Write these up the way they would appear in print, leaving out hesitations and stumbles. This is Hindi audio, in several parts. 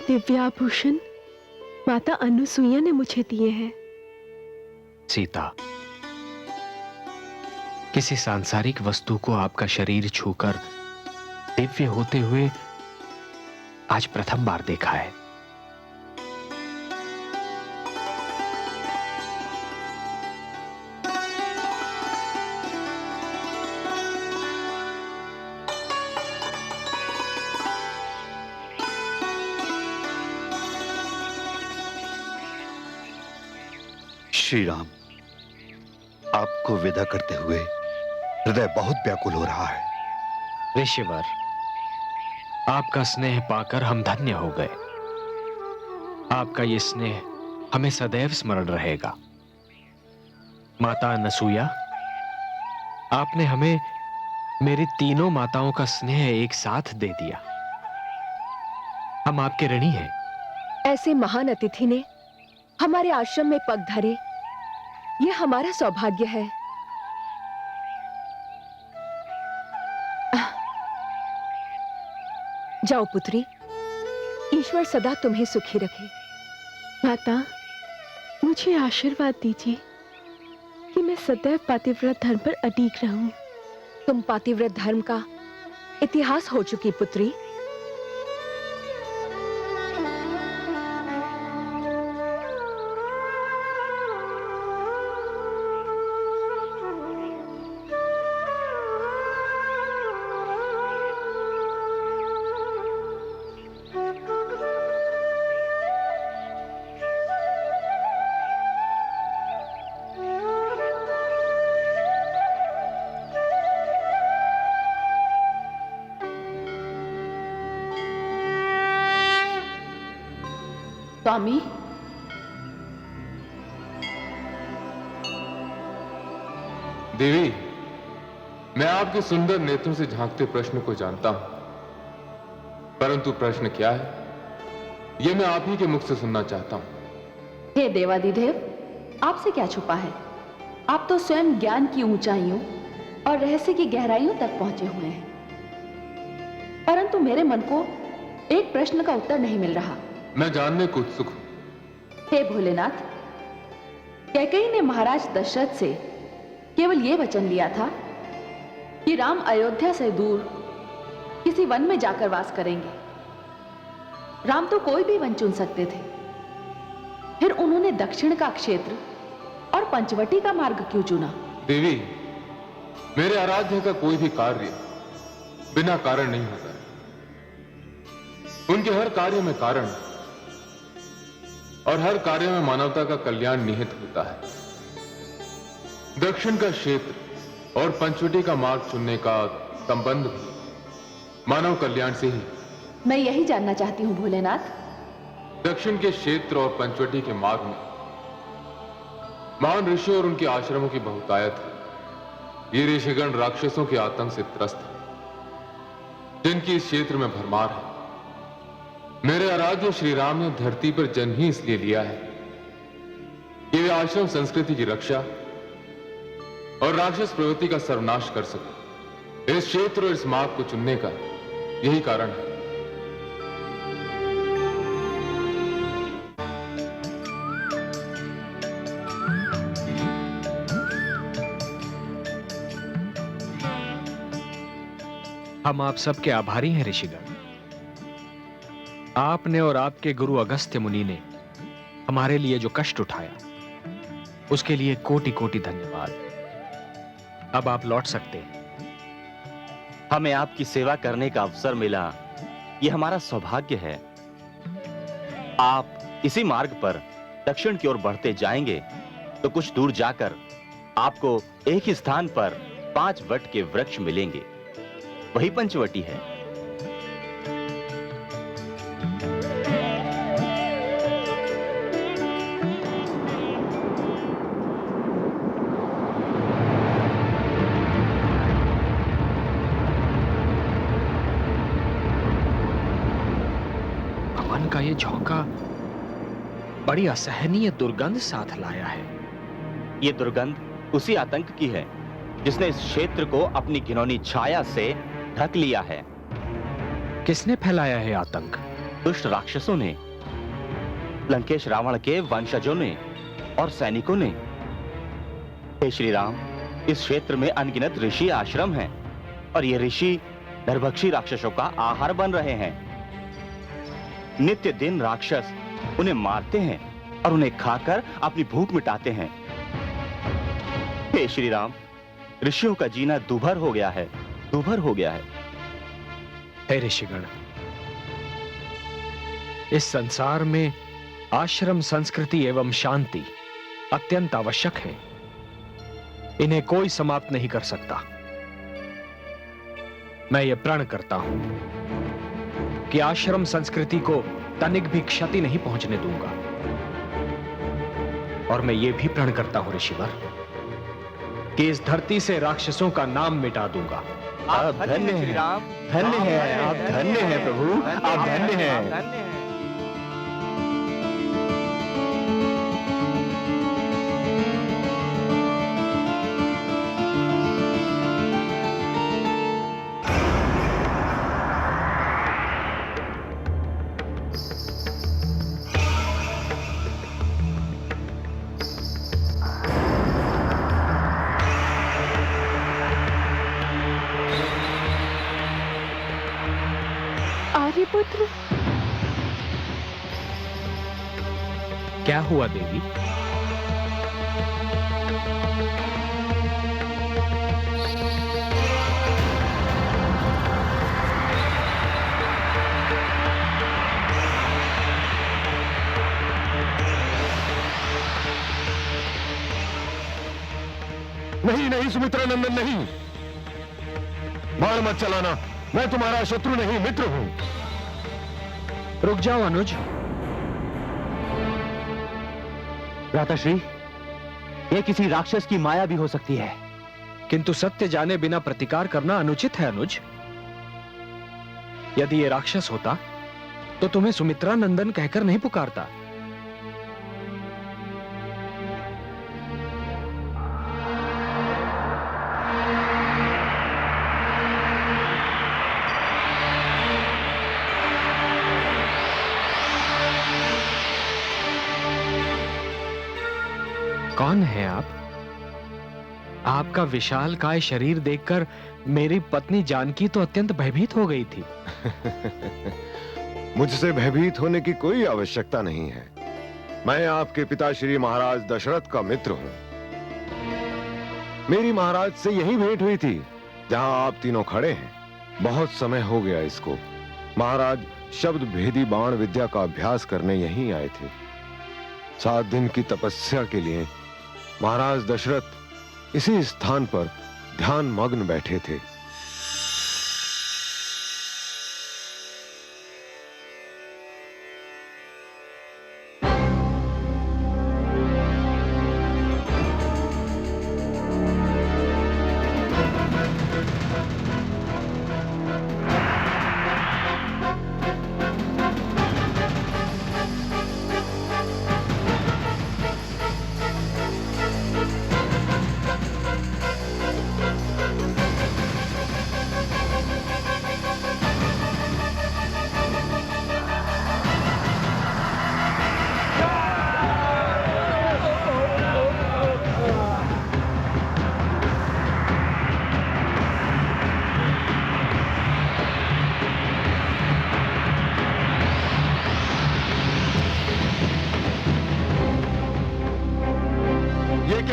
दिव्याभूषण माता अनुसुईया ने मुझे दिए हैं। सीता, किसी सांसारिक वस्तु को आपका शरीर छूकर दिव्य होते हुए आज प्रथम बार देखा है। श्री राम, आपको विदा करते हुए हृदय बहुत व्याकुल हो रहा है। ऋषिवर, आपका स्नेह पाकर हम धन्य हो गए। आपका ये स्नेह हमें सदैव स्मरण रहेगा। माता अनसुईया, आपने हमें मेरी तीनों माताओं का स्नेह एक साथ दे दिया। हम आपके ऋणी हैं। ऐसे महान अतिथि ने हमारे आश्रम में पग धरे, यह हमारा सौभाग्य है। जाओ पुत्री, ईश्वर सदा तुम्हें सुखी रखे। माता, मुझे आशीर्वाद दीजिए कि मैं सदैव पातिव्रत धर्म पर अडिग रहूं। तुम पातिव्रत धर्म का इतिहास हो चुकी पुत्री। स्वामी, देवी, मैं आपके सुंदर नेत्रों से झांकते प्रश्न को जानता हूं, परंतु प्रश्न क्या है, यह मैं आप ही के मुख से सुनना चाहता हूं। हे देवादिदेव, आपसे क्या छुपा है? आप तो स्वयं ज्ञान की ऊंचाइयों और रहस्य की गहराइयों तक पहुंचे हुए हैं, परंतु मेरे मन को एक प्रश्न का उत्तर नहीं मिल रहा। मैं जानने को उत्सुक हूं। हे भोलेनाथ, कैकेयी ने महाराज दशरथ से केवल यह वचन लिया था कि राम अयोध्या से दूर किसी वन में जाकर वास करेंगे। राम तो कोई भी वन चुन सकते थे, फिर उन्होंने दक्षिण का क्षेत्र और पंचवटी का मार्ग क्यों चुना? देवी, मेरे आराध्य का कोई भी कार्य बिना कारण नहीं होता। उनके हर कार्य में कारण और हर कार्य में मानवता का कल्याण निहित होता है। दक्षिण का क्षेत्र और पंचवटी का मार्ग चुनने का संबंध भी मानव कल्याण से ही। मैं यही जानना चाहती हूं भोलेनाथ। दक्षिण के क्षेत्र और पंचवटी के मार्ग में महान ऋषि और उनके आश्रमों की बहुतायत है। ये ऋषिगण राक्षसों के आतंक से त्रस्त हैं, जिनकी इस क्षेत्र में भरमार है। मेरे आराध्य श्री राम ने धरती पर जन्म ही इसलिए लिया है कि वे आश्रम संस्कृति की रक्षा और राक्षस प्रवृत्ति का सर्वनाश कर सके। इस क्षेत्र और इस मार्ग को चुनने का यही कारण है। हम आप सबके आभारी हैं ऋषिगण। आपने और आपके गुरु अगस्त्य मुनि ने हमारे लिए जो कष्ट उठाया, उसके लिए कोटि कोटि धन्यवाद। अब आप लौट सकते हैं। हमें आपकी सेवा करने का अवसर मिला, यह हमारा सौभाग्य है। आप इसी मार्ग पर दक्षिण की ओर बढ़ते जाएंगे तो कुछ दूर जाकर आपको एक ही स्थान पर 5 वट के वृक्ष मिलेंगे, वही पंचवटी है। पवन का ये झोंका बड़ी असहनीय दुर्गंध साथ लाया है। यह दुर्गंध उसी आतंक की है जिसने इस क्षेत्र को अपनी घिनौनी छाया से ढक लिया है। किसने फैलाया है आतंक? दुष्ट राक्षसों ने, लंकेश रावण के वंशजों ने और सैनिकों ने। हे श्री राम, इस क्षेत्र में अनगिनत ऋषि आश्रम हैं और ये ऋषि नरभक्षी राक्षसों का आहार बन रहे हैं। नित्य दिन राक्षस उन्हें मारते हैं और उन्हें खाकर अपनी भूख मिटाते हैं। हे श्री राम, ऋषियों का जीना दूभर हो गया है, दूभर हो गया है। हे ऋषिगण, इस संसार में आश्रम संस्कृति एवं शांति अत्यंत आवश्यक है। इन्हें कोई समाप्त नहीं कर सकता। मैं ये प्रण करता हूं कि आश्रम संस्कृति को तनिक भी क्षति नहीं पहुंचने दूंगा। और मैं ये भी प्रण करता हूं ऋषिवर कि इस धरती से राक्षसों का नाम मिटा दूंगा। आप धन्य हैं, धन्य हैं, आप धन्य हैं प्रभु, आप धन्य हैं। आर्यपुत्र, क्या हुआ देवी? नहीं नहीं सुमित्रा नंदन, नहीं, बाण मत चलाना। मैं तुम्हारा शत्रु नहीं, मित्र हूं। रुक जाओ अनुज। भ्राताश्री, ये किसी राक्षस की माया भी हो सकती है। किंतु सत्य जाने बिना प्रतिकार करना अनुचित है अनुज। यदि ये राक्षस होता तो तुम्हें सुमित्रा नंदन कहकर नहीं पुकारता। कौन है आप? आपका विशालकाय शरीर देखकर मेरी पत्नी जानकी तो अत्यंत भयभीत हो गई थी। मुझसे भयभीत होने की कोई आवश्यकता नहीं है। मैं आपके पिता श्री महाराज दशरथ का मित्र हूं। मेरी महाराज से यही भेंट हुई थी जहां आप तीनों खड़े हैं। बहुत समय हो गया इसको। महाराज शब्द भेदी बाण विद्या का अभ्यास करने यहीं आए थे। 7 दिन की तपस्या के लिए महाराज दशरथ इसी स्थान पर ध्यान मग्न बैठे थे।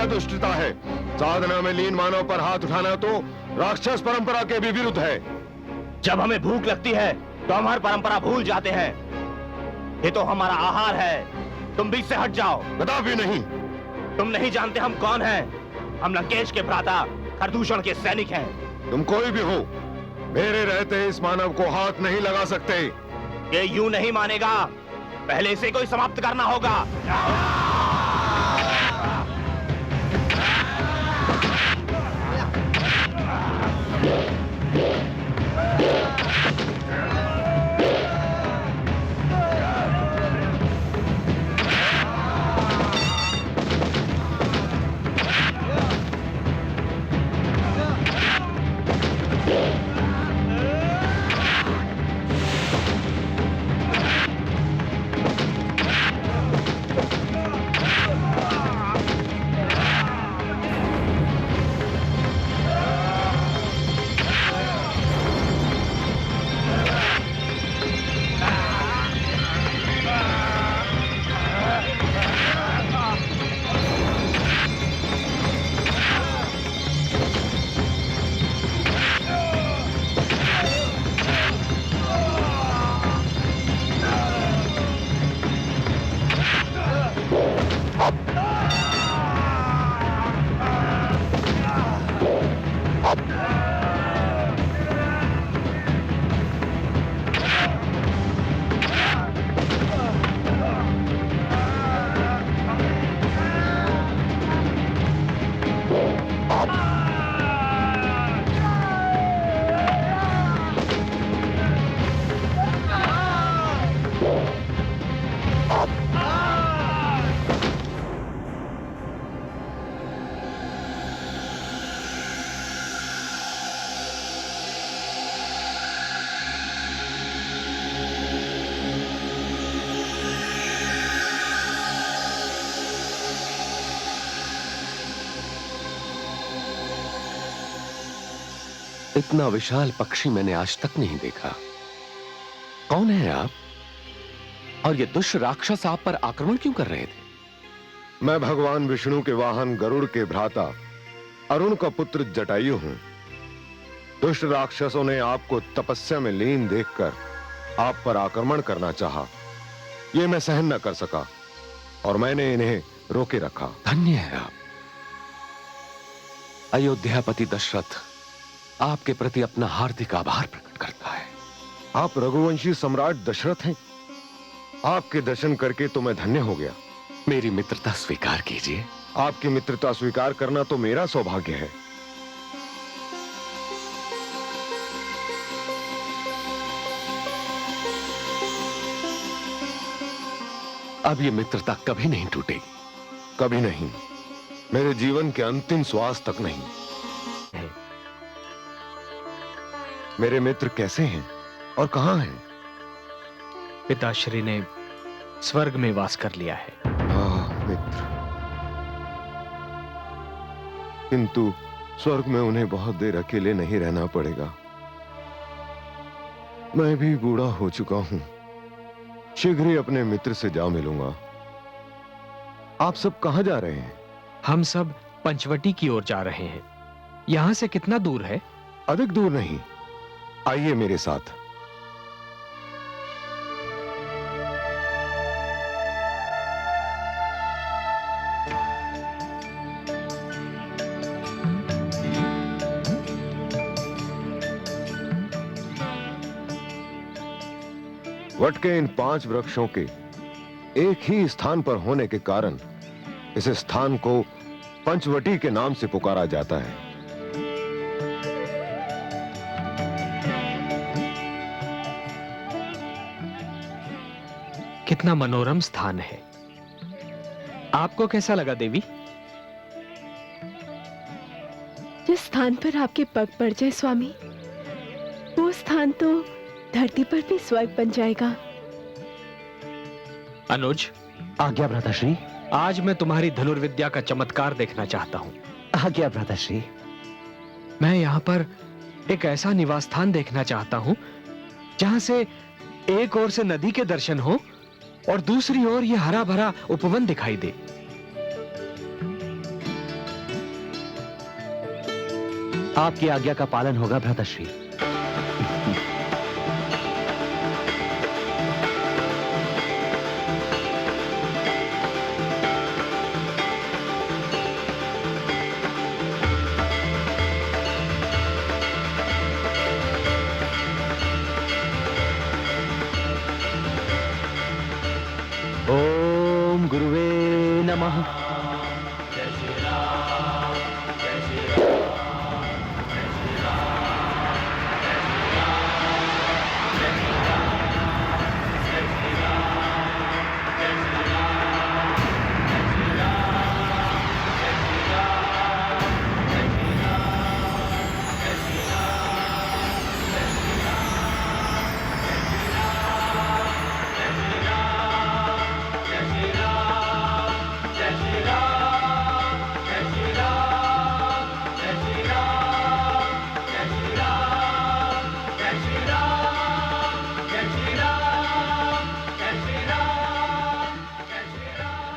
दुष्टता है। साधना में लीन मानव पर हाथ उठाना तो राक्षस परंपरा के भी विरुद्ध है। जब हमें भूख लगती है तो हमारी परंपरा भूल जाते हैं। ये तो हमारा आहार है। तुम बीच से हट जाओ। कदापि नहीं। तुम नहीं जानते हम कौन हैं। हम लंकेश के भ्राता खरदूषण के सैनिक हैं। तुम कोई भी हो, मेरे रहते इस मानव को हाथ नहीं लगा सकते। ये यूं नहीं मानेगा। पहले इसे कोई समाप्त करना होगा। इतना विशाल पक्षी मैंने आज तक नहीं देखा। कौन है आप? और ये दुष्ट राक्षस आप पर आक्रमण क्यों कर रहे थे? मैं भगवान विष्णु के वाहन गरुड़ के भ्राता अरुण का पुत्र जटायु हूं। दुष्ट राक्षसों ने आपको तपस्या में लीन देखकर आप पर आक्रमण करना चाहा। ये मैं सहन न कर सका और मैंने इन्हें रोके रखा। धन्य है आप। अयोध्यापति दशरथ आपके प्रति अपना हार्दिक आभार प्रकट करता है। आप रघुवंशी सम्राट दशरथ हैं। आपके दर्शन करके तो मैं धन्य हो गया। मेरी मित्रता स्वीकार कीजिए। आपकी मित्रता स्वीकार करना तो मेरा सौभाग्य है। अब ये मित्रता कभी नहीं टूटेगी। कभी नहीं, मेरे जीवन के अंतिम श्वास तक नहीं। मेरे मित्र कैसे हैं और कहां हैं? पिताश्री ने स्वर्ग में वास कर लिया है। मित्र, किंतु स्वर्ग में उन्हें बहुत देर अकेले नहीं रहना पड़ेगा। मैं भी बूढ़ा हो चुका हूं। शीघ्र ही अपने मित्र से जा मिलूंगा। आप सब कहां जा रहे हैं? हम सब पंचवटी की ओर जा रहे हैं। यहां से कितना दूर है? अधिक दूर नहीं, आइए मेरे साथ। वट के इन 5 वृक्षों के एक ही स्थान पर होने के कारण इस स्थान को पंचवटी के नाम से पुकारा जाता है। कितना मनोरम स्थान है। आपको कैसा लगा देवी? जिस स्थान पर आपके पग पड़ जाए स्वामी, वो स्थान तो धरती पर भी स्वर्ग बन जाएगा। अनुज, आज्ञा भ्राताश्री। आज मैं तुम्हारी धनुर्विद्या का चमत्कार देखना चाहता हूं। आज्ञा भ्राताश्री। मैं यहां पर एक ऐसा निवास स्थान देखना चाहता हूं जहां से एक ओर से नदी के दर्शन हो और दूसरी ओर यह हरा भरा उपवन दिखाई दे। आपकी आज्ञा का पालन होगा भ्राताश्री। ओम गुरुवे नमः।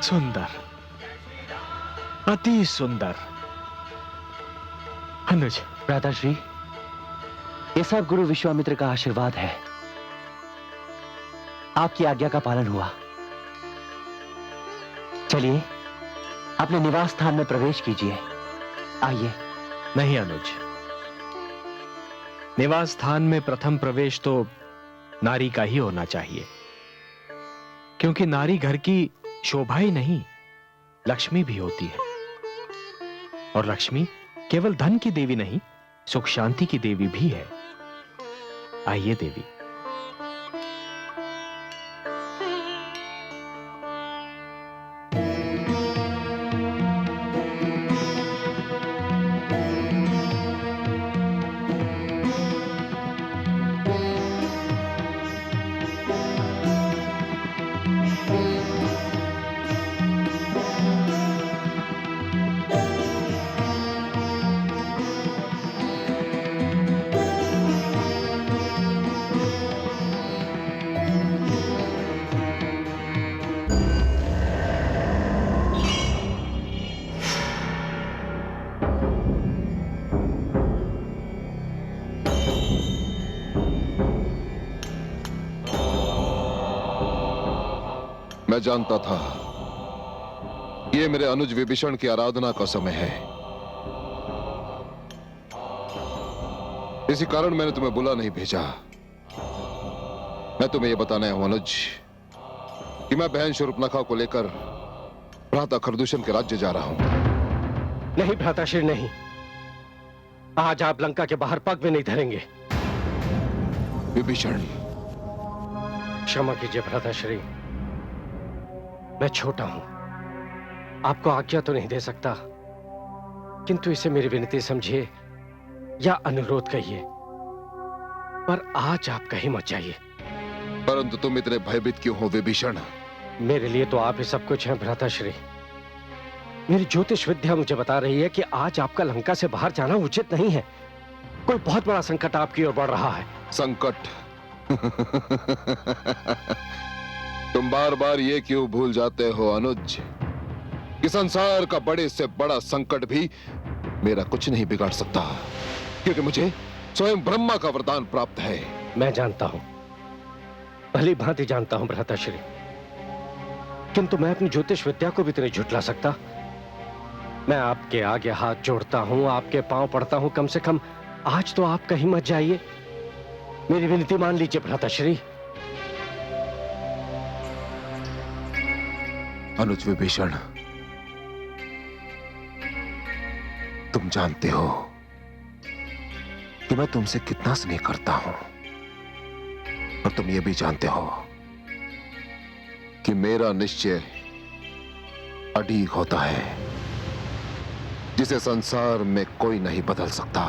सुंदर, अति सुंदर। अनुज, भ्राताश्री, ये सब गुरु विश्वामित्र का आशीर्वाद है। आपकी आज्ञा का पालन हुआ। चलिए अपने निवास स्थान में प्रवेश कीजिए। आइए। नहीं अनुज, निवास स्थान में प्रथम प्रवेश तो नारी का ही होना चाहिए, क्योंकि नारी घर की शोभा ही नहीं, लक्ष्मी भी होती है। और लक्ष्मी केवल धन की देवी नहीं, सुख शांति की देवी भी है। आइए देवी। मैं जानता था ये मेरे अनुज विभीषण की आराधना का समय है, इसी कारण मैंने तुम्हें बुला नहीं भेजा। मैं तुम्हें यह बताना हूं अनुज कि मैं बहन शूर्पणखा को लेकर भ्राता खरदूषण के राज्य जा रहा हूं। नहीं भ्राताश्री नहीं, आज आप लंका के बाहर पग भी नहीं धरेंगे। विभीषण, क्षमा कीजिए भ्राताश्री, मैं छोटा हूं, आपको आज्ञा तो नहीं दे सकता, किंतु इसे मेरी विनती समझिए या अनुरोध कहिए, पर आज आप कहीं मत जाइए। परंतु तुम इतने भयभीत क्यों हो विभीषण? मेरे लिए तो आप ही सब कुछ हैं भ्राताश्री। मेरी ज्योतिष विद्या मुझे बता रही है कि आज आपका लंका से बाहर जाना उचित नहीं है। कोई बहुत बड़ा संकट आपकी ओर बढ़ रहा है। संकट? तुम बार बार ये क्यों भूल जाते हो अनुज कि संसार का बड़े से बड़ा संकट भी मेरा कुछ नहीं बिगाड़ सकता, क्योंकि मुझे स्वयं ब्रह्मा का वरदान प्राप्त है। मैं जानता हूं, भली भांति जानता हूं भ्राताश्री, किंतु मैं अपनी ज्योतिष विद्या को भी तो नहीं झुठला सकता। मैं आपके आगे हाथ जोड़ता हूं, आपके पांव पड़ता हूं, कम से कम आज तो आप कहीं मत जाइए। मेरी विनती मान लीजिए भ्राताश्री। अनुज विभीषण, तुम जानते हो कि मैं तुमसे कितना स्नेह करता हूं, और तुम ये भी जानते हो कि मेरा निश्चय अड़ीग होता है, जिसे संसार में कोई नहीं बदल सकता,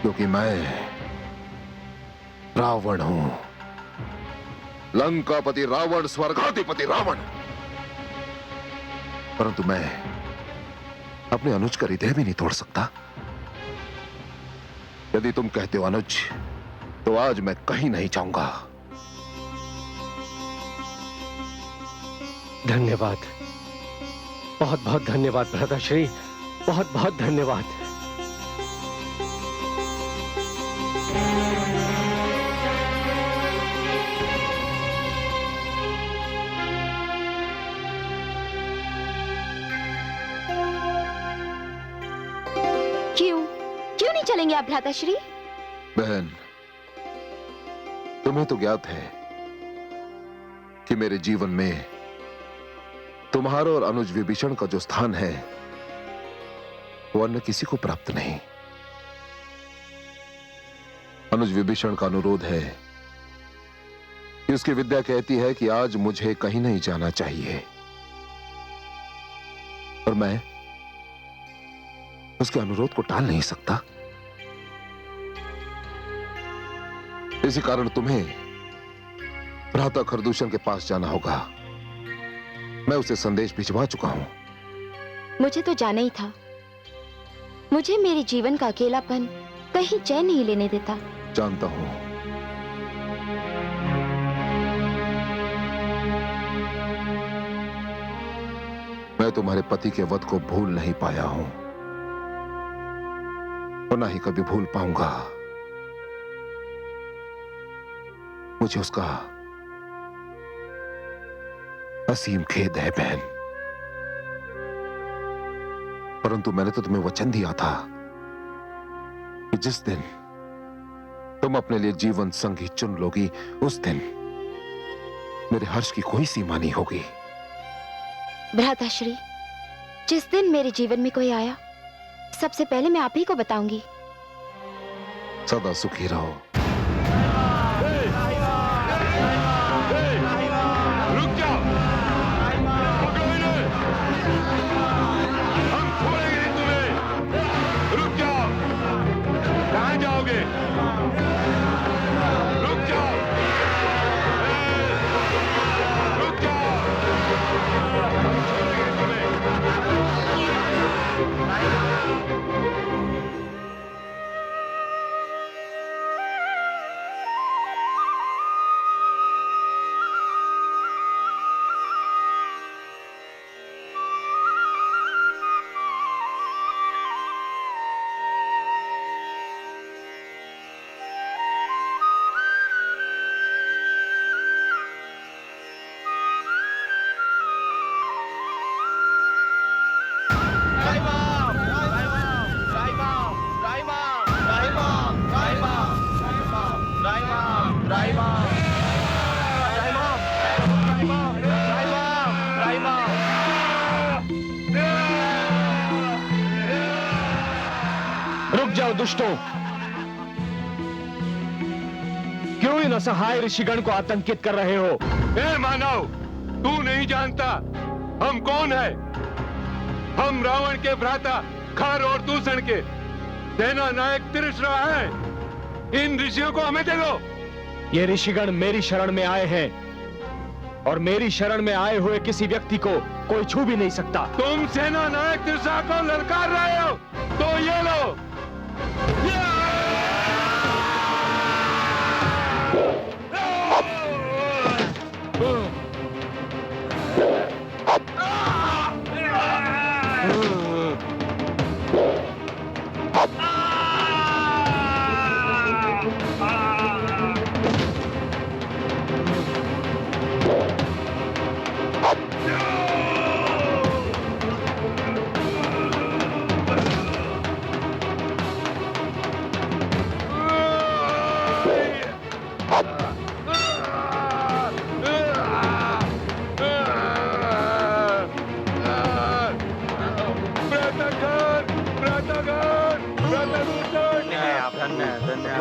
क्योंकि मैं रावण हूं, लंकापति रावण, स्वर्गाधिपति रावण। परंतु मैं अपने अनुज का हृदय भी नहीं तोड़ सकता। यदि तुम कहते हो अनुज, तो आज मैं कहीं नहीं जाऊंगा। धन्यवाद, बहुत बहुत धन्यवाद भ्राताश्री, बहुत बहुत धन्यवाद। क्यों नहीं चलेंगे आप भ्राताश्री? बहन, तुम्हें तो ज्ञात है कि मेरे जीवन में तुम्हारा और अनुज विभीषण का जो स्थान है वो अन्य किसी को प्राप्त नहीं। अनुज विभीषण का अनुरोध है कि उसकी विद्या कहती है कि आज मुझे कहीं नहीं जाना चाहिए, और मैं उसके अनुरोध को टाल नहीं सकता। इसी कारण तुम्हें भ्राता खरदूषण के पास जाना होगा। मैं उसे संदेश भिजवा चुका हूं। मुझे तो जाना ही था। मुझे मेरे जीवन का अकेलापन कहीं चैन नहीं लेने देता। जानता हूं, मैं तुम्हारे पति के वध को भूल नहीं पाया हूं, और ना ही कभी भूल पाऊंगा। मुझे उसका असीम खेद है बहन, परंतु मैंने तो तुम्हें वचन दिया था कि जिस दिन तुम अपने लिए जीवन संगी चुन लोगी, उस दिन मेरे हर्ष की कोई सीमा नहीं होगी। भ्राताश्री, जिस दिन मेरे जीवन में कोई आया, सबसे पहले मैं आप ही को बताऊंगी। सदा सुखी रहो। रुक जाओ, पकड़ो इन्हें, हम छोड़ेंगे नहीं तुम्हें। रुक जाओ, कहां जाओगे? रुक जाओ, रुक जाओ, हम छोड़ेंगे नहीं तुम्हें। रुक जाओ दुष्टों। क्यों इन असहाय ऋषिगण को आतंकित कर रहे हो? ए मानव, तू नहीं जानता हम कौन है? हम रावण के भ्राता खर और दूषण के सेना नायक त्रिशरा है। इन ऋषियों को हमें दे दो। ये ऋषिगण मेरी शरण में आए हैं और मेरी शरण में आए हुए किसी व्यक्ति को कोई छू भी नहीं सकता। तुम सेना नायक त्रिशरा को ललकार रहे हो तो ये लो।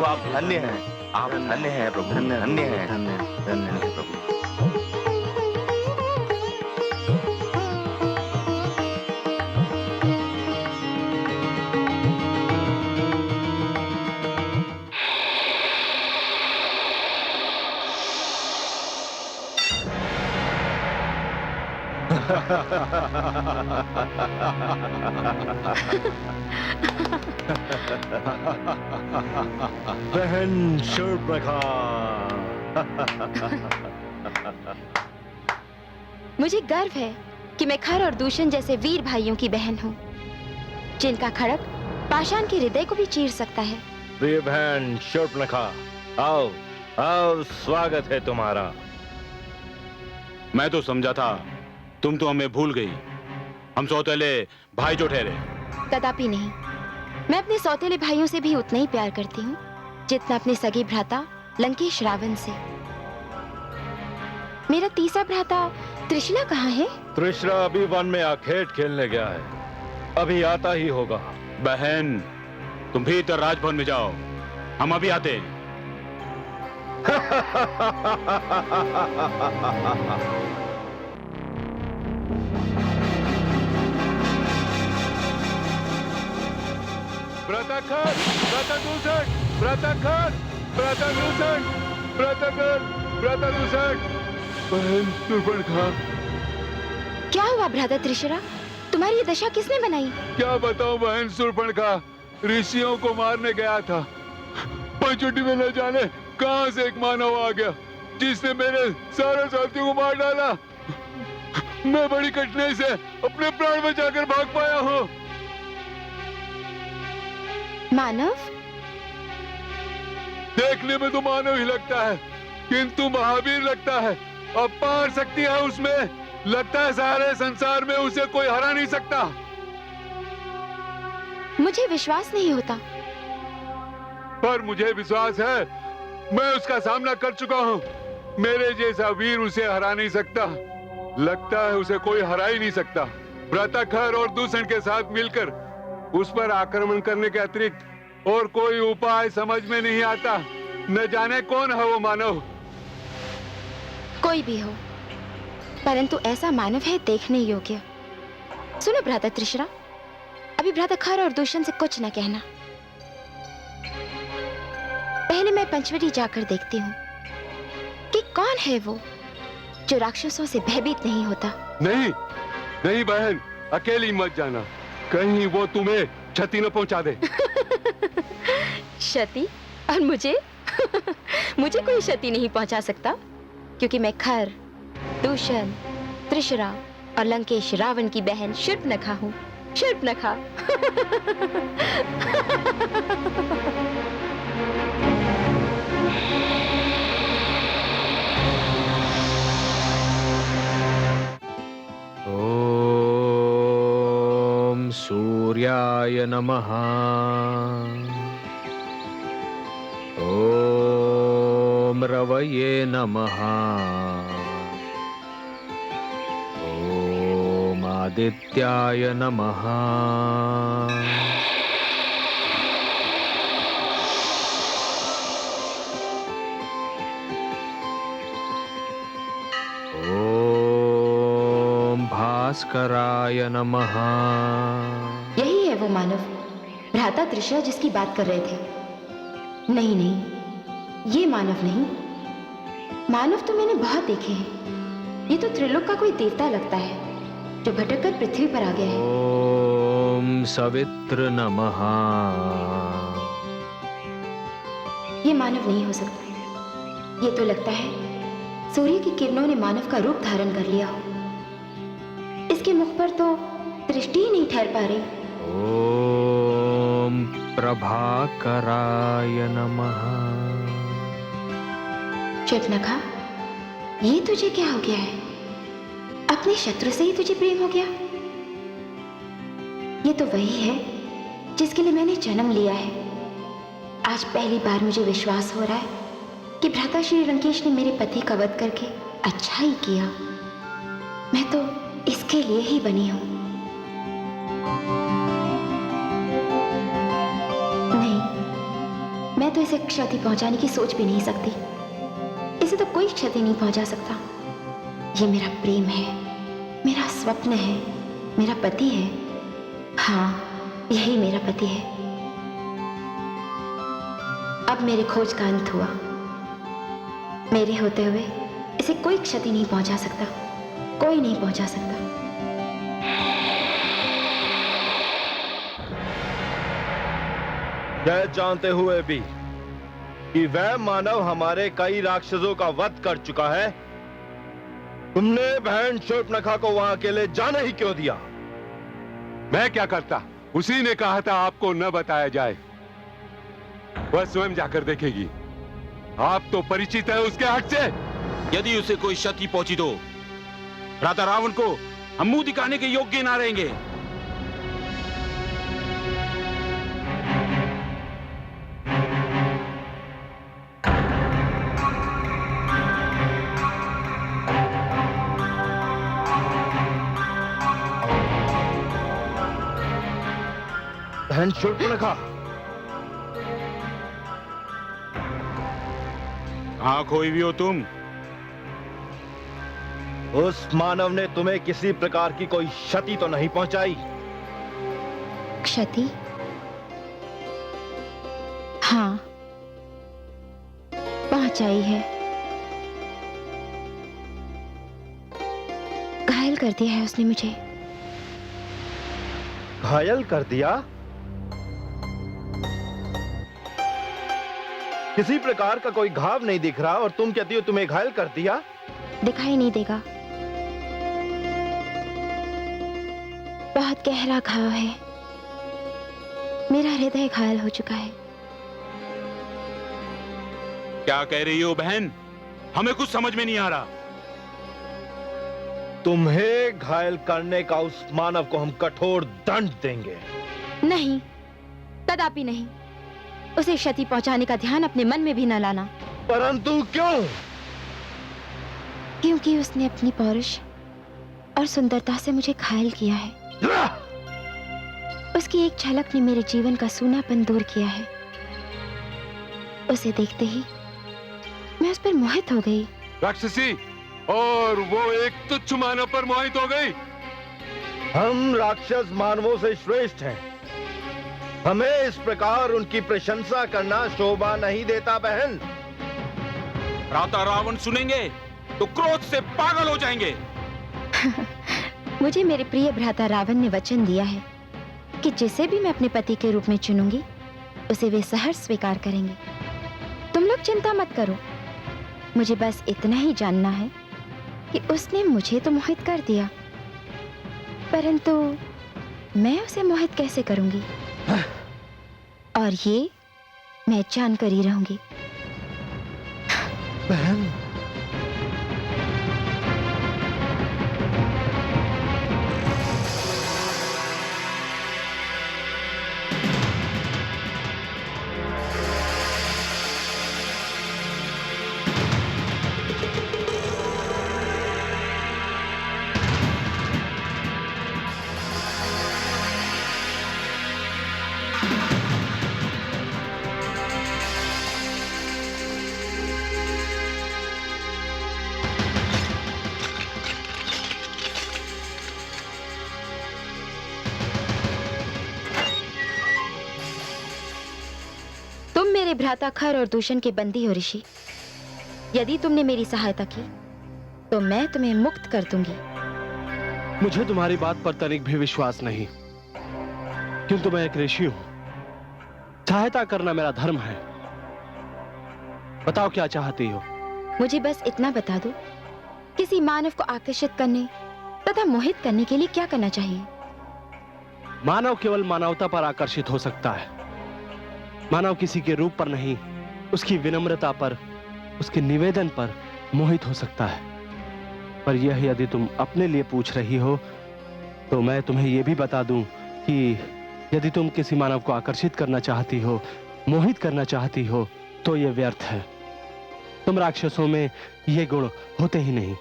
आप धन्य हैं, आप धन्य हैं प्रभु, धन्य हैं, धन्य हैं प्रभु। बहन शूर्पणखा। मुझे गर्व है कि मैं खर और दूषण जैसे वीर भाइयों की बहन हूँ, जिनका खड़क पाषाण के हृदय को भी चीर सकता है। प्रिय बहन शूर्पणखा, आओ आओ, स्वागत है तुम्हारा। मैं तो समझा था तुम तो हमें भूल गई। हम सौतेले भाई जो ठहरे। कदापि नहीं। मैं अपने सौतेले भाइयों से भी उतना ही प्यार करती हूँ जितना अपने सगे भ्राता लंकेश रावण से। मेरा तीसरा भ्राता त्रिशला कहाँ है? त्रिशरा अभी वन में आखेट खेलने गया है, अभी आता ही होगा। बहन, तुम भीतर राजभवन में जाओ, हम अभी आते हैं। व्रताखर, व्रतदूषण, व्रताखर, व्रतदूषण, व्रताखर, व्रतदूषण। बहन शूर्पणखा। क्या हुआ भ्राता त्रिशरा? तुम्हारी ये दशा किसने बनाई? क्या बताऊं बहन शूर्पणखा, ऋषियों को मारने गया था, पंचवटी में न जाने कहां से एक मानव आ गया जिसने मेरे सारे साथियों को मार डाला। मैं बड़ी कठिनाई से अपने प्राण बचाकर भाग पाया हूँ। मानव? देखने में तो मानव ही लगता है, किंतु महावीर लगता है। अपार शक्ति है उसमें, लगता है सारे संसार में उसे कोई हरा नहीं सकता। मुझे विश्वास नहीं होता। पर मुझे विश्वास है, मैं उसका सामना कर चुका हूँ। मेरे जैसा वीर उसे हरा नहीं सकता। लगता है उसे कोई हरा ही नहीं सकता। व्रताखर और दूषण के साथ मिलकर उस पर आक्रमण करने के अतिरिक्त और कोई उपाय समझ में नहीं आता। न जाने कौन है वो मानव। कोई भी हो, परंतु ऐसा मानव है देखने योग्य। सुनो भ्राता त्रिशरा, अभी भ्राता खर और दूषण से कुछ न कहना। पहले मैं पंचवटी जाकर देखती हूँ कि कौन है वो जो राक्षसों से भयभीत नहीं होता। नहीं, नहीं बहन, अकेली मत जाना, कहीं वो तुम्हें क्षति न पहुंचा दे। क्षति? और मुझे? मुझे कोई क्षति नहीं पहुंचा सकता, क्योंकि मैं खर, दूषण, त्रिशरा और लंकेश रावण की बहन शूर्पणखा हूँ। शूर्पणखा। ओम सूर्याय नमः। ओम रवये नमः। ओम आदित्याय नमः। भास्कराय नमः। यही है वो मानव, भ्राता त्रिशरा जिसकी बात कर रहे थे। नहीं नहीं, ये मानव नहीं। मानव तो मैंने बहुत देखे हैं। ये तो त्रिलोक का कोई देवता लगता है जो भटककर पृथ्वी पर आ गया है। ओम सवित्र नमः। ये मानव नहीं हो सकता। ये तो लगता है सूर्य की किरणों ने मानव का रूप धारण कर लिया हो। इसके मुख पर तो दृष्टि ही नहीं ठहर पा रही। ओम प्रभाकराय नमः। चुपनखा, ये तुझे क्या हो गया है? अपने शत्रु से ही तुझे प्रेम हो गया? ये तो वही है जिसके लिए मैंने जन्म लिया है। आज पहली बार मुझे विश्वास हो रहा है कि भ्राता श्री लंकेश ने मेरे पति का वध करके अच्छा ही किया। मैं तो इसके लिए ही बनी हूं। नहीं, मैं तो इसे क्षति पहुंचाने की सोच भी नहीं सकती। इसे तो कोई क्षति नहीं पहुंचा सकता। ये मेरा प्रेम है, मेरा स्वप्न है, मेरा पति है। हाँ, यही मेरा पति है। अब मेरे खोज का अंत हुआ। मेरे होते हुए इसे कोई क्षति नहीं पहुंचा सकता, कोई नहीं पहुंचा सकता। यह जानते हुए भी कि वह मानव हमारे कई राक्षसों का वध कर चुका है, तुमने बहन शूर्पणखा को वहां अकेले जाने ही क्यों दिया? मैं क्या करता? उसी ने कहा था आपको न बताया जाए। वह स्वयं जाकर देखेगी। आप तो परिचित है उसके हट से। यदि उसे कोई क्षति पहुंची तो भ्राता रावण को हम मुंह दिखाने के योग्य ना रहेंगे। बहन शूर्पणखा, कहां खोई भी हो तुम? उस मानव ने तुम्हें किसी प्रकार की कोई क्षति तो नहीं पहुंचाई? क्षति? हाँ, पहुंचाई है। घायल कर दिया है उसने मुझे। घायल कर दिया? किसी प्रकार का कोई घाव नहीं दिख रहा और तुम कहती हो तुम्हें घायल कर दिया? दिखाई नहीं देगा। बहुत गहरा घाव है। मेरा हृदय घायल हो चुका है। क्या कह रही हो बहन? हमें कुछ समझ में नहीं आ रहा। तुम्हें घायल करने का उस मानव को हम कठोर दंड देंगे। नहीं, कदापि नहीं। उसे क्षति पहुंचाने का ध्यान अपने मन में भी न लाना। परंतु क्यों? क्योंकि उसने अपनी पौरुष और सुंदरता से मुझे घायल किया है। उसकी एक झलक ने मेरे जीवन का सूनापन दूर किया है। उसे देखते ही मैं उस पर मोहित हो गई। राक्षसी, और वो एक तुच्छ मानव पर मोहित हो गई। हम राक्षस मानवों से श्रेष्ठ हैं। हमें इस प्रकार उनकी प्रशंसा करना शोभा नहीं देता बहन। भ्राता रावण सुनेंगे तो क्रोध से पागल हो जाएंगे। मुझे मेरे प्रिय भ्राता रावण ने वचन दिया है कि जिसे भी मैं अपने पति के रूप में चुनूंगी उसे वे सहर्ष स्वीकार करेंगे। तुम लोग चिंता मत करो। मुझे बस इतना ही जानना है कि उसने मुझे तो मोहित कर दिया, परंतु मैं उसे मोहित कैसे करूंगी? और ये मैं जानकर ही रहूंगी। बहन, तुम मेरे भ्राता खर और दूषण के बंदी हो ऋषि। यदि तुमने मेरी सहायता की तो मैं तुम्हें मुक्त कर दूंगी। मुझे तुम्हारी बात पर तनिक भी विश्वास नहीं, किंतु मैं एक ऋषि हूं। सहायता करना मेरा धर्म है। बताओ क्या चाहती हो? मुझे बस इतना बता दो, किसी मानव को आकर्षित करने तथा मोहित करने के लिए क्या करना चाहिए? मानव केवल मानवता पर आकर्षित हो सकता है। मानव किसी के रूप पर नहीं, उसकी विनम्रता पर, उसके निवेदन पर मोहित हो सकता है। पर यह यदि तुम अपने लिए पूछ रही हो तो मैं तुम्हें यह भी बता दूं कि यदि तुम किसी मानव को आकर्षित करना चाहती हो, मोहित करना चाहती हो, तो यह व्यर्थ है। तुम राक्षसों में ये गुण होते ही नहीं,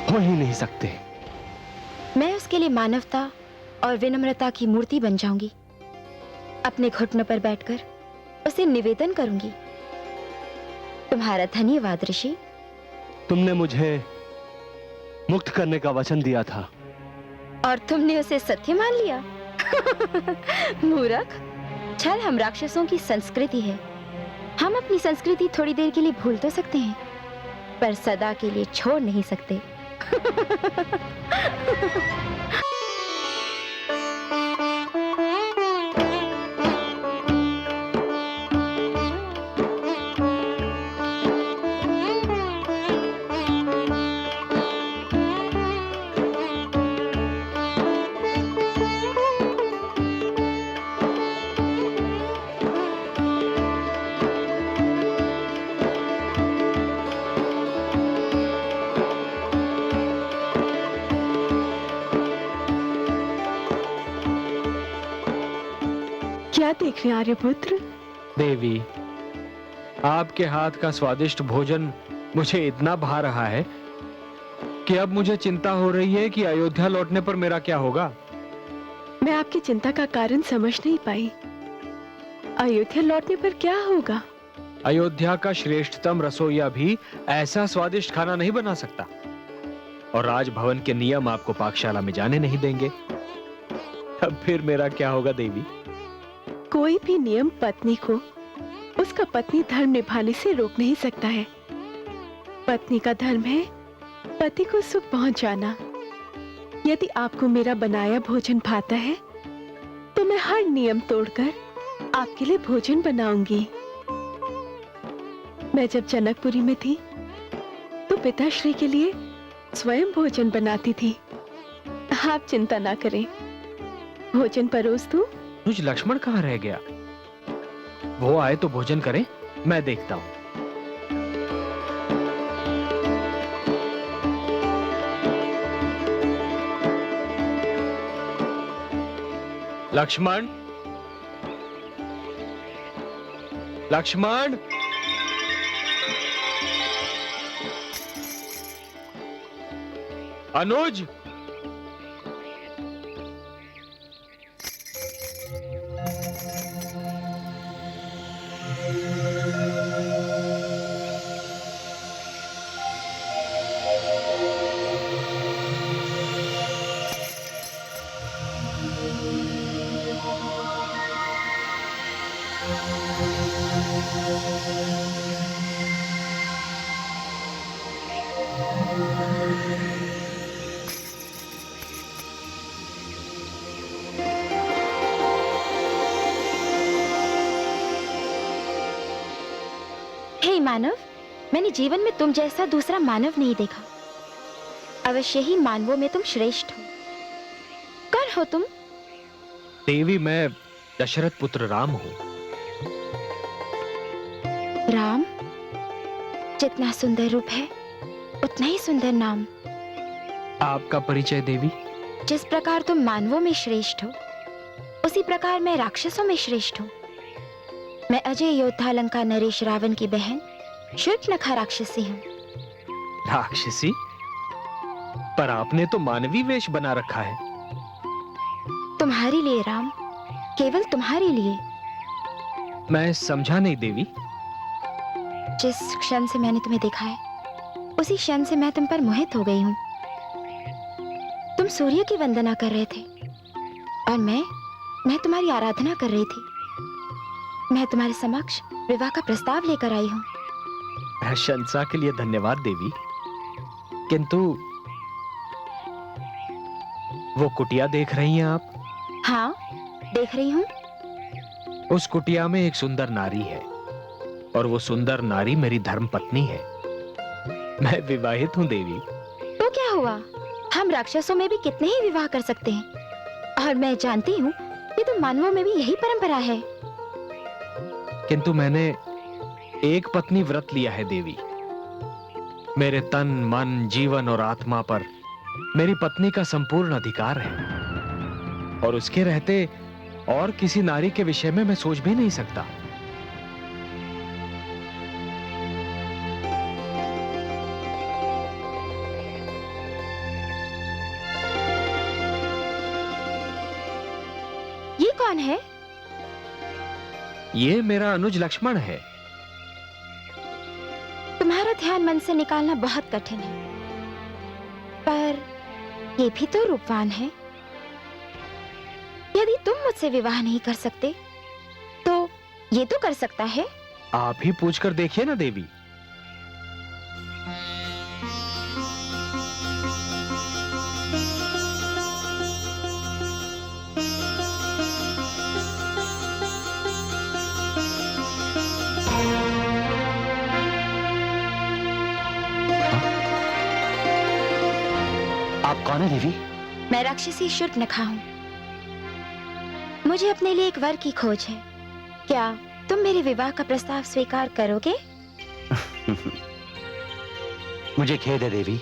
हो ही नहीं सकते। मैं उसके लिए मानवता और विनम्रता की मूर्ति बन जाऊंगी। अपने घुटनों पर बैठकर उसे निवेदन करूंगी। तुम्हारा धन्यवाद ऋषि। तुमने मुझे मुक्त करने का वचन दिया था और तुमने उसे सत्य मान लिया। मूर्ख। छल हम राक्षसों की संस्कृति है। हम अपनी संस्कृति थोड़ी देर के लिए भूल तो सकते हैं, पर सदा के लिए छोड़ नहीं सकते। क्या देख रहे हैं आर्यपुत्र? देवी, आपके हाथ का स्वादिष्ट भोजन मुझे इतना भा रहा है कि अब मुझे चिंता हो रही है कि अयोध्या लौटने पर मेरा क्या होगा। मैं आपकी चिंता का कारण समझ नहीं पाई। अयोध्या लौटने पर क्या होगा? अयोध्या का श्रेष्ठतम रसोइया भी ऐसा स्वादिष्ट खाना नहीं बना सकता, और राजभवन के नियम आपको पाकशाला में जाने नहीं देंगे। अब फिर मेरा क्या होगा देवी? कोई भी नियम पत्नी को उसका पत्नी धर्म निभाने से रोक नहीं सकता है। पत्नी का धर्म है पति को सुख पहुंचाना। यदि आपको मेरा बनाया भोजन भाता है तो मैं हर नियम तोड़कर आपके लिए भोजन बनाऊंगी। मैं जब जनकपुरी में थी तो पिताश्री के लिए स्वयं भोजन बनाती थी। आप चिंता ना करें, भोजन परोस दूं। तुझ लक्ष्मण कहाँ रह गया? वो आए तो भोजन करें, मैं देखता हूं। लक्ष्मण, लक्ष्मण, अनुज, हे मानव, मैंने जीवन में तुम जैसा दूसरा मानव नहीं देखा। अवश्य ही मानवों में तुम श्रेष्ठ हो। कौन हो तुम? देवी, मैं दशरथ पुत्र राम हूं। राम? जितना सुंदर रूप है उतना ही सुंदर नाम। आपका परिचय देवी? जिस प्रकार तुम मानवों में श्रेष्ठ हो, उसी प्रकार मैं राक्षसों में श्रेष्ठ हूँ। मैं अजय योद्धा लंका नरेश रावण की बहन शूर्पणखा राक्षसी हूँ। राक्षसी? पर आपने तो मानवी वेश बना रखा है। तुम्हारे लिए राम, केवल तुम्हारे लिए। मैं समझा नहीं देवी। जिस क्षण से मैंने तुम्हें देखा है उसी क्षण से मैं तुम पर मोहित हो गई हूँ। तुम सूर्य की वंदना कर रहे थे और मैं तुम्हारी आराधना कर रही थी। मैं तुम्हारे समक्ष विवाह का प्रस्ताव लेकर आई हूँ। प्रशंसा के लिए धन्यवाद देवी, किंतु वो कुटिया देख रही हैं आप? हाँ, देख रही हूँ। उस कुटिया में एक सुंदर नारी है और वो सुंदर नारी मेरी धर्म पत्नी है। मैं विवाहित हूँ देवी। तो क्या हुआ, हम राक्षसों में भी कितने ही विवाह कर सकते हैं, और मैं जानती हूँ कि तुम मानवों में भी यही परंपरा है। किंतु मैंने एक पत्नी व्रत लिया है देवी। मेरे तन, मन, जीवन और आत्मा पर मेरी पत्नी का संपूर्ण अधिकार है, और उसके रहते और किसी नारी के विषय में मैं सोच भी नहीं सकता। ये कौन है? ये मेरा अनुज लक्ष्मण है। तुम्हारा ध्यान मन से निकालना बहुत कठिन है, पर ये भी तो रूपवान है। यदि तुम मुझसे विवाह नहीं कर सकते, तो ये तो कर सकता है। आप ही पूछकर देखिए ना देवी। आप कौन है देवी? मैं राक्षसी शूर्पणखा हूँ। मुझे अपने लिए एक वर की खोज है। क्या तुम मेरे विवाह का प्रस्ताव स्वीकार करोगे? मुझे खेद है देवी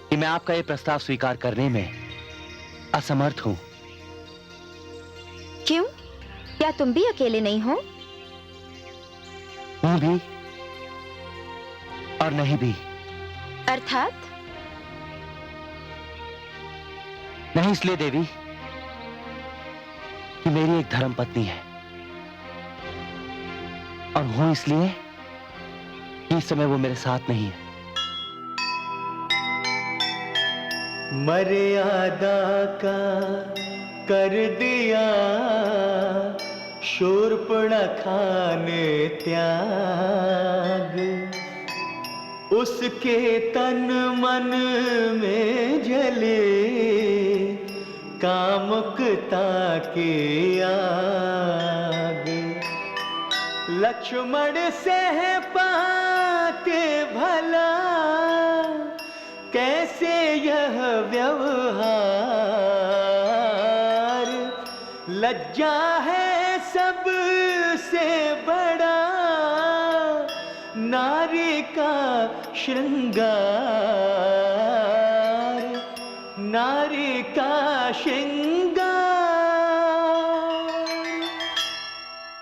कि मैं आपका ये प्रस्ताव स्वीकार करने में असमर्थ हूं। क्यों? क्या तुम भी अकेले नहीं हो? हूं भी और नहीं भी। अर्थात? नहीं इसलिए देवी कि मेरी एक धर्म पत्नी है, और हूं इसलिए कि इस समय वो मेरे साथ नहीं है। मर्यादा का कर दिया शूर्पणखा ने त्याग, उसके तन मन में जले कामुकता के आग। लक्ष्मण से पाके भला कैसे यह व्यवहार, लज्जा है सबसे बड़ा नारी का श्रृंगार, नारी का श्रृंगार।